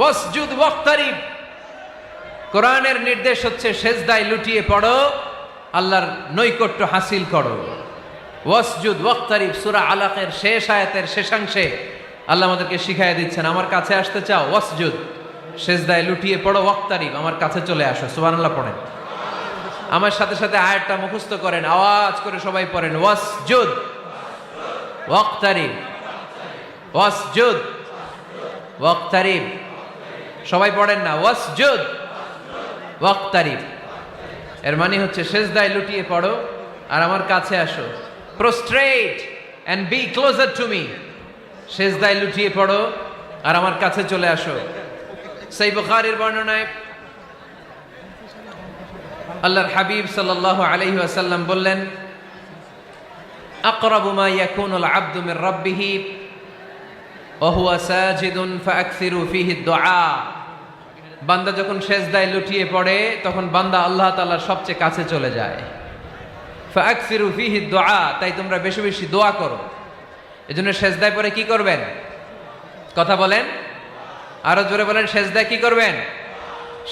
ওয়াসজুদ ওয়াক্তারিব। কোরআনের নির্দেশ হচ্ছে সেজদায় লুটিয়ে পড়ো, আল্লাহর নৈকট্য হাসিল করো। ওয়াসজুদ ওয়াক্তারিব সূরা আলাকের শেষ আয়াতের শেষাংশে আল্লাহ আমাদেরকে শিখাইয়া দিচ্ছেন, আমার কাছে আসতে চাও, ওয়াসজুদ, সেজদায় লুটিয়ে পড়ো, ওয়াক্তারিব, আমার কাছে চলে আসো। সুবহানাল্লাহ পড়েন। আমার সাথে সাথে আয়াতটা মুখস্থ করেন, আওয়াজ করে সবাই পড়েন, ওয়াসজুদ ওয়াক্তারিব, ওয়াসজুদ ওয়াক্তারিব। সবাই পড়েন না, ওয়াসজুদ ওয়াক্তারিব। এর মানে হচ্ছে সেজদায় লুটিয়ে পড়ো আর আমার কাছে আসো। Prostrate and be closer to me. সেজদায় লুটিয়ে পড়ো আর আমার কাছে চলে আসো। সহিহ বুখারীর বর্ণনায় আল্লাহর হাবিব সাল্লাল্লাহু আলাইহি ওয়াসাল্লাম বললেন, আকরাবু মা ইয়াকুনুল আবদু মির রাব্বিহি ওয়া হুয়া সাজিদুন ফাআকসিরু ফীহি দুআ। বান্দা যখন সেজদায় লুটিয়ে পড়ে তখন বান্দা আল্লাহ তাআলার সবচেয়ে কাছে চলে যায়। ফাআকসিরু ফীহি দুআ, তাই তোমরা বেশি বেশি দোয়া করো। এজন্য সেজদায় পড়ে কি করবেন? কথা বলেন, আরো জোরে বলেন, সেজদায় কি করবেন?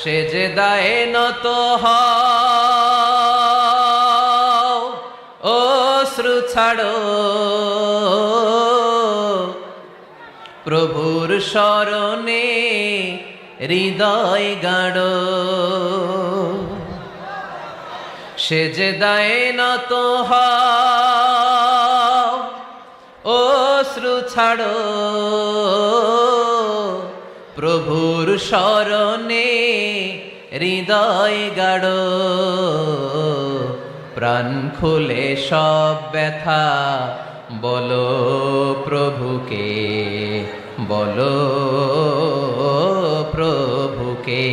সেজদায় নত হও, অশ্রু ছাড়ো, প্রভুর শরণে হৃদয় গাড়ো। সেজদায় নত হও, অশ্রু ছাড়ো, প্রভুর শরণে হৃদয় গাড়ো। প্রাণ খুলে সব ব্যথা বলো প্রভুকে, বলো প্রভুকে।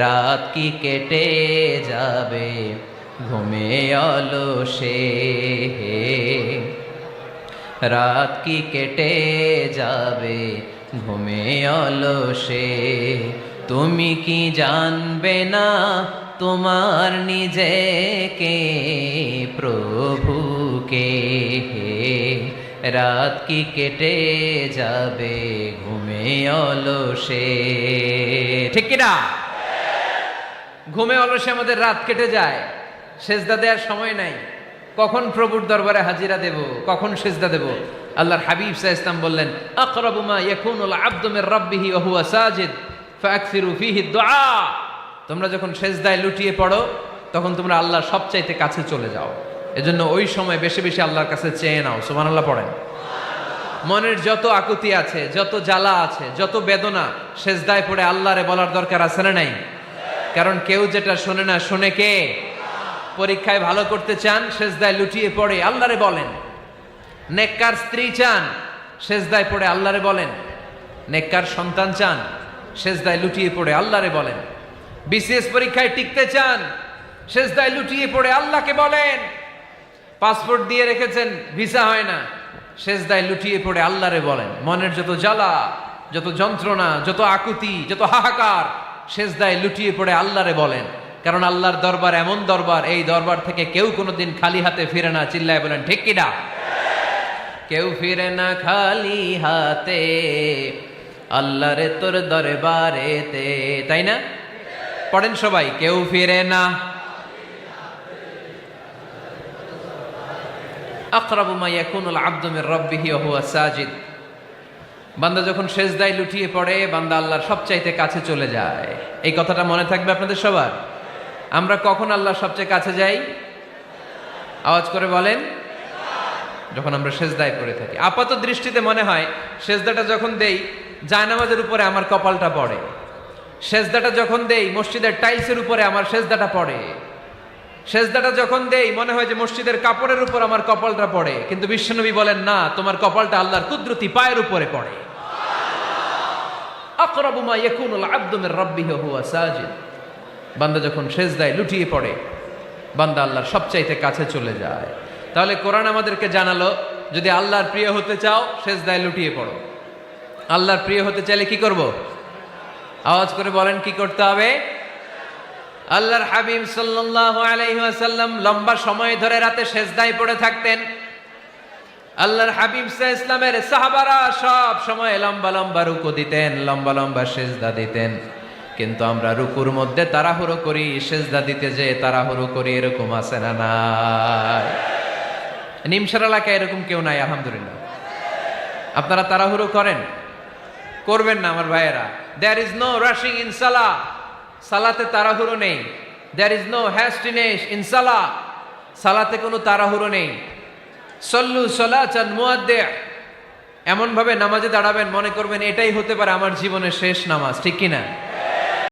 রাত কি কেটে যাবে ঘুমে অলসে, রাত কি কেটে যাবে ঘুমে অলসে। তুমি কি জানবে না তোমার নিজেকে, প্রভুকে। রাত কি কেটে যাবে ঘুমে অলসে। ঠিক কিনা? ঘুমে অলসে আমাদের রাত কেটে যায়, সেজদা দেওয়ার সময় নাই। কখন প্রভুর দরবারে হাজিরা দেব, কখন সেজদা দেব? আল্লাহর হাবিব সাল্লাল্লাহু আলাইহি ওয়াসাল্লাম বললেন, আকরাবু মা ইয়াকুনুল আবদু মির রাব্বিহি ওয়া হুয়া সাজিদ ফাআকসিরু ফীহি দুআ। তোমরা যখন সেজদায় লুটিয়ে পড়ো তখন তোমরা আল্লাহর সবচাইতে কাছে চলে যাও। এজন্য ওই সময় বেশি বেশি আল্লাহর কাছে চেয়ে নাও। সুবহানাল্লাহ পড়েন। মনের যত আকুতি আছে, যত জ্বালা আছে, যত বেদনা, সেজদায় পড়ে আল্লাহরে বলার দরকার আছে না নাই? কারণ কেউ যেটা শোনে না, শোনে কে? পরীক্ষায় ভালো করতে চান, সেজদায় লুটিয়ে পড়ে আল্লাহরে বলেন। নেককার স্ত্রী চান, সেজদায় পড়ে আল্লাহরে বলেন। নেককার সন্তান চান, সেজদায় লুটিয়ে পড়ে আল্লাহরে বলেন। বিসিএস পরীক্ষায় টিকতে চান, সেজদায় লুটিয়ে পড়ে আল্লাহকে বলেন। পাসপোর্ট দিয়ে রেখেছেন, ভিসা হয় না, সেজদায় লুটিয়ে পড়ে আল্লাহরে বলেন। মনের যত জ্বালা, যত যন্ত্রণা, যত আকুতি, যত হাহাকার, সেজদায় লুটিয়ে পড়ে আল্লাহরে বলেন। কারণ আল্লাহর দরবার এমন দরবার, এই দরবার থেকে কেউ কোনোদিন খালি হাতে ফিরে না। চিল্লায় বলেন ঠিক কিনা? কেউ ফিরে না খালি হাতে আল্লাহরে তোর দরবারেতে, তাই না? পড়েন সবাই, কেউ ফিরে না। আকরাবু মা ইয়াকুনুল আবদু মির রাব্বিহি ওয়া হুয়া সাজিদ। বান্দা যখন সেজদায় লুটিয়ে পড়ে বান্দা আল্লাহর সবচাইতে কাছে চলে যায়। এই কথাটা মনে থাকবে আপনাদের সবার। আমরা কখন আল্লাহর সবচেয়ে কাছে যাই? আওয়াজ করে বলেন, যখন আমরা সেজদায় পড়ে থাকি। আপাত দৃষ্টিতে মনে হয় সেজদাটা যখন দেই জায়নামাজের উপরে আমার কপালটা পড়ে, সেজদাটা যখন দেই মসজিদের টাইলসের উপরে আমার সেজদাটা পড়ে, সেজদাটা যখন দেই মনে হয় যে মসজিদের কাপড়ের উপর আমার কপালটা পড়ে। কিন্তু বিশ্বনবী বলেন না, তোমার কপালটা আল্লাহর কুদরতি পায়ের উপরে পড়ে। আকরাবু মা ইয়াকুনুল আবদু মির রাব্বিহি ওয়া হুয়া সাজিদ। বান্দা যখন সেজদায় লুটিয়ে পড়ে বান্দা আল্লাহর সবচাইতে কাছে চলে যায়। তাহলে কোরআন আমাদেরকে জানালো, যদি আল্লাহর প্রিয় হতে চাও সেজদায় লুটিয়ে পড়ো। আল্লাহর প্রিয় হতে চাইলে কি করব? আওয়াজ করে বলেন কি করতে হবে? আল্লাহর হাবিব সাল্লাল্লাহু আলাইহি ওয়াসাল্লাম লম্বা সময় ধরে রাতে সেজদায় পড়ে থাকতেন। আল্লাহর হাবিব সাল্লাল্লাহু ইসলামের সাহাবারা সব সময় লম্বা লম্বা রুকু দিতেন, লম্বা লম্বা সেজদা দিতেন। কিন্তু আমরা রুকুর মধ্যে তাড়াহুড়ো করি, সেজদা দিতে যে তাড়াহুড়ো করি, এরকম আছে না নাই? নিমসার এলাকায় এরকম কেউ নাই আলহামদুলিল্লাহ। আপনারা তাড়াহুড়ো করেন? করবেন না আমার ভাইয়েরা। There is no rushing in salah, সালাতে তাড়াহুড়ো নেই। There is no hastiness in salah, সালাতে কোনো তাড়াহুড়ো নেই। সল্লু সলাতান মুআদ্দি', এমন ভাবে নামাজে দাঁড়াবেন মনে করবেন এটাই হতে পারে আমার জীবনের শেষ নামাজ, ঠিক কিনা?